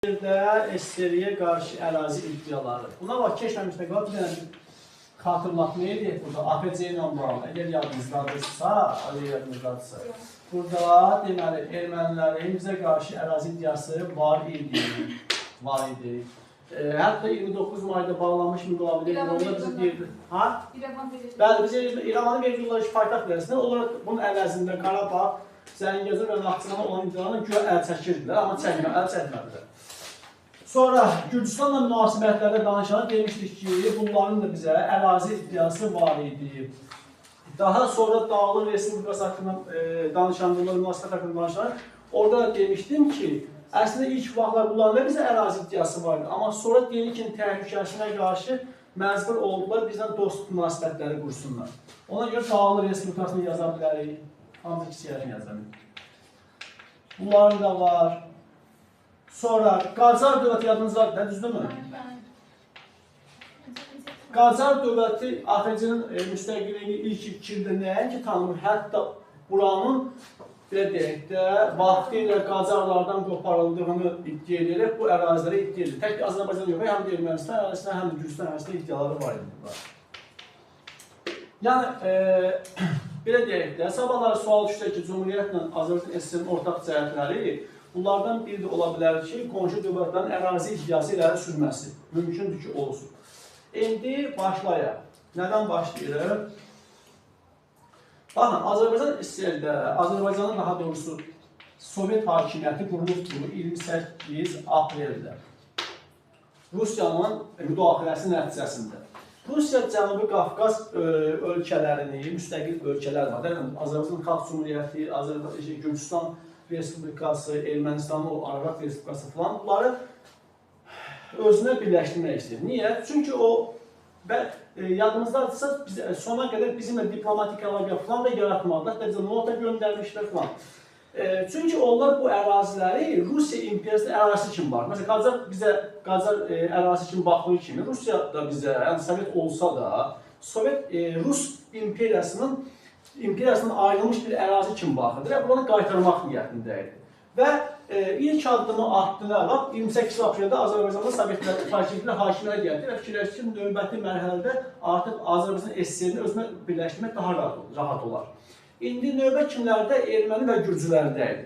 SSR-yə qarşı ərazi iddiaları. Buna bax, keçməmişdə qal, bir dənə xatırlatma edək burada, APC ilə bağlı. Əgər yadınızdadırsa, burada deməli, ermənilərin bizə qarşı ərazi iddiası var idi. Hətta 29 mayda bağlanmış müqavilə orada bizi deyirdi. Bəli, biz İrəvanı mevcudlar paytaxt verəsində, onlar bunun əvəzində Qarabağ, Zəngəzur və Naxçıvana olan iddialarına güya əl çəkirdilər, amma əl çəkmədilər. Sonra Gürcüstanla münasibətlərdə danışanlar demişdik ki, bunların da bizə ərazi iddiası var idi. Daha sonra Dağlıq Respublikası haqqında danışanlar, münasibət haqqında danışanlar, orada da demişdim ki, əslində ilk vaxtlar bunların da bizə ərazi iddiası var idi. Amma sonra Denikin təhlükəsinə qarşı məcbur oldular, bizdən dostluq münasibətləri qursunlar. Ona görə Dağlıq Respublikasını yaza bilərik, ancaq ikisiyərini yazamıyıq. Bunların da var. Sonra Qacar dövləti yadınızdadır, düzdürmü? Qacar dövləti AXC-nin müstəqilliyini ilk 2 ildə nəinki tanımır, hətta buranın belə deyək də, vaxtı ilə Qacarlardan qoparıldığını iddia edərək bu ərazilərə iddia edir. Tək Azərbaycan yox, həm də Ermənistan ərazisində, həm də Gürcüstan ərazisində iddiaları var idi. Yəni, belə deyək də, sabahları sual düşsə ki, Cumhuriyyətlə Azərbaycan SSR-nin ortaq cəhətləri, bunlardan biri də ola bilər ki, qonşu dövlətlərin ərazi iddiası iləri sürməsi mümkündür ki, olsun. İndi başlayaq. Nədən başlayırıq? Baxın, Azərbaycan SSR-də, Azərbaycanın daha doğrusu Sovet hakimiyyəti qurulubdur 28 apreldə. Rusiyanın müdaxiləsi nəticəsində. Rusiya Cənubi Qafqaz ölkələrini, müstəqil ölkələr var. Azərbaycan Xalq Cumhuriyyəti, Gürcüstan Respublikası, Ermənistanın Ararat Respublikası falan, bunları özünə birləşdirmək istəyir. Niyə? Çünki o, yadımızdadırsa, sona qədər bizimlə diplomatik əlaqə falan da yaratmadılar, bizə nota göndərmişlər falan. Çünki onlar bu əraziləri Rusiya imperiyasının ərazisi kimi var. Məsələn, Qacar ərazisi kimi baxdığı kimi, Rusiya da bizə, yəni Sovet olsa da, Rus imperiyasının ayrılmış bir ərazi kimi baxırdır və bunu qaytarmaq niyyətindəydi. Və ilk addımı atdılar, 28 apreldə Azərbaycanda Sovetlər hakimiyyətə gəldi və fikirləşdi ki, növbəti mərhələdə artıq Azərbaycan SSR-ni özünə birləşdirmək daha rahat olar. İndi növbə kimlərdə? Erməni və Gürcülərdəydi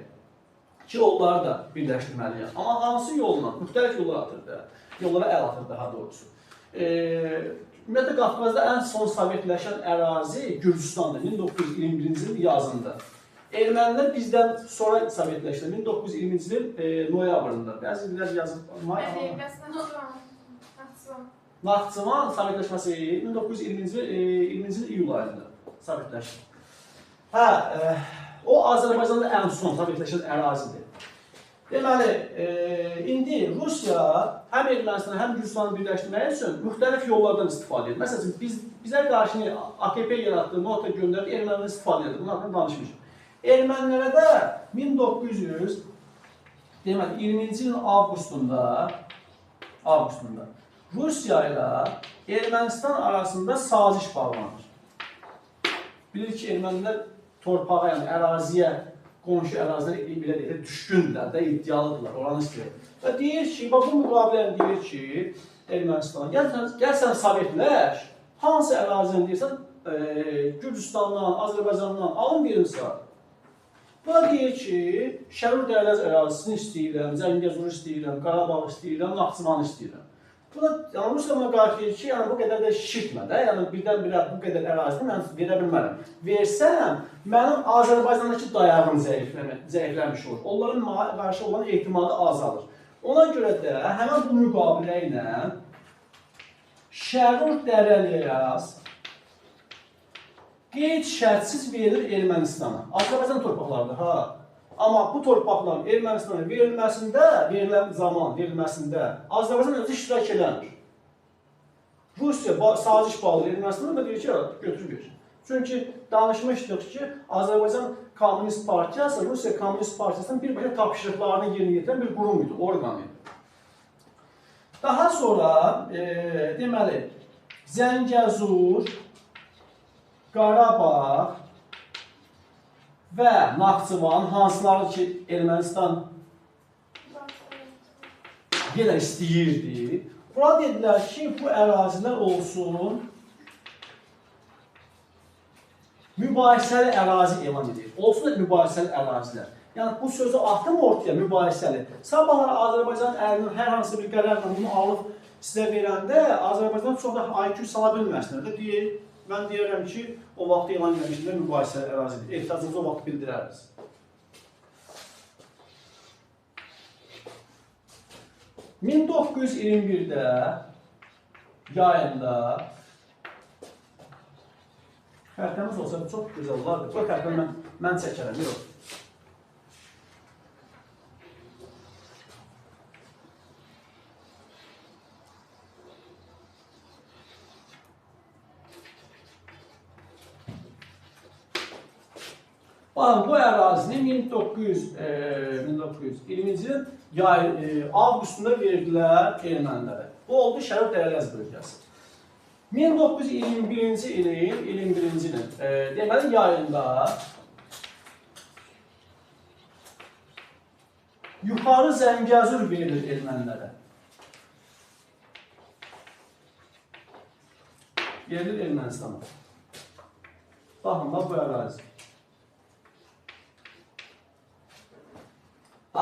ki, onları da birləşdirməliyəm. Amma hansı yolla? Müxtəlif yollara əl atır daha doğrusu. Ümumiyyətlə, Qafqazda ən son sovetləşən ərazi Gürcüstandır, 1921-ci il yazında. Ermənilər bizdən sonra sovetləşdi, 1920-ci il noyabrında. Bəzi illər yazıb, Naxçıvan sovetləşməsi 1920-ci il iyul ayında sovetləşdi. O Azərbaycanda ən son sovetləşən ərazidir. Deməli, indi Rusiya həm Ermənistanı, həm Gürcüstanı birləşdirmək üçün müxtəlif yollardan istifadə edir. Məsələn, bizə qarşı AKP yaratdığı nota göndərib ermənilərdən istifadə edir. Bunun haqqında danışmışıq. Ermənilərə də 1920-ci ilin avqustunda Rusiya ilə Ermənistan arasında saziş bağlanır. Bilir ki, ermənilər torpağa, yəni əraziyə, qonşu ərazilərə belə deyək, düşkündürlər də, iddialıdırlar, oranı istəyir. Və deyir ki, bu müqabiləni deyir ki, Ermənistan, gəl sən sovetləş, hansı ərazini deyirsən, Gürcüstandan, Azərbaycandan alın birini sağ. Bu da deyir ki, Şərur Dərləz ərazisini istəyirəm, Zəngəzur istəyirəm, Qarabağ istəyirəm, Naxçıvan istəyirəm. Bu da Rusiya buna qarşı deyir ki, yəni bu qədər də şişirtmə də, yəni birdən-birə bu qədər ərazini mən verə bilmərəm. Versəm, mənim Azərbaycandakı dayağım zəifləmiş olur. Onların qarşı olan ehtimalı azalır. Ona görə də həmən bu müqabilə ilə Şərur Dərləz qeyd-şərtsiz verilir Ermənistana. Azərbaycan torpaqlarıdır, ha. Amma bu torpaqların Ermənistana verilməsində, verilən zaman verilməsində Azərbaycan özü iştirak eləmir. Rusiya saziş bağlayır Ermənistana və deyir ki, götür ver. Çünki danışmışdıq ki, Azərbaycan Komünist Partiyası, Rusiya Komünist Partiyasının birbaşa tapşırıqlarını yerinə yetirən bir qurum idi, orqan idi. Daha sonra, deməli, Zəngəzur, Qarabağ və Naxçıvan, hansıları ki, Ermənistan yenə istəyirdi. Buna dedilər ki, bu ərazilər olsun, mübahisəli ərazi elan edir. Olsun da mübahisəli ərazilər. Yəni bu sözü atım ortaya mübahisəli. Sabahlar Azərbaycan əlinin hər hansı bir qərarla bunu alıb sizə verəndə Azərbaycan çox da IQ sala bilməsinlər də deyir. Mən deyirəm ki, o vaxt elan etmişdə mübahisəli ərazidir. Ehtiyacınızı o vaxt bildirəriz. ...1921-də yayında xərtəmiz olsa çox gözəl olardı. Bu xərtəni mən çəkərəm, yox. Baxın, bu ərazini 1920-ci ilin avqustunda verdilər ermənilərə. Bu oldu Şərif Dərələz bölgəsi. 1921-ci ilin deməli yayında yuxarı Zəngəzur verilir ermənilərə. Verilir Ermənistana. Baxın, bu ərazi.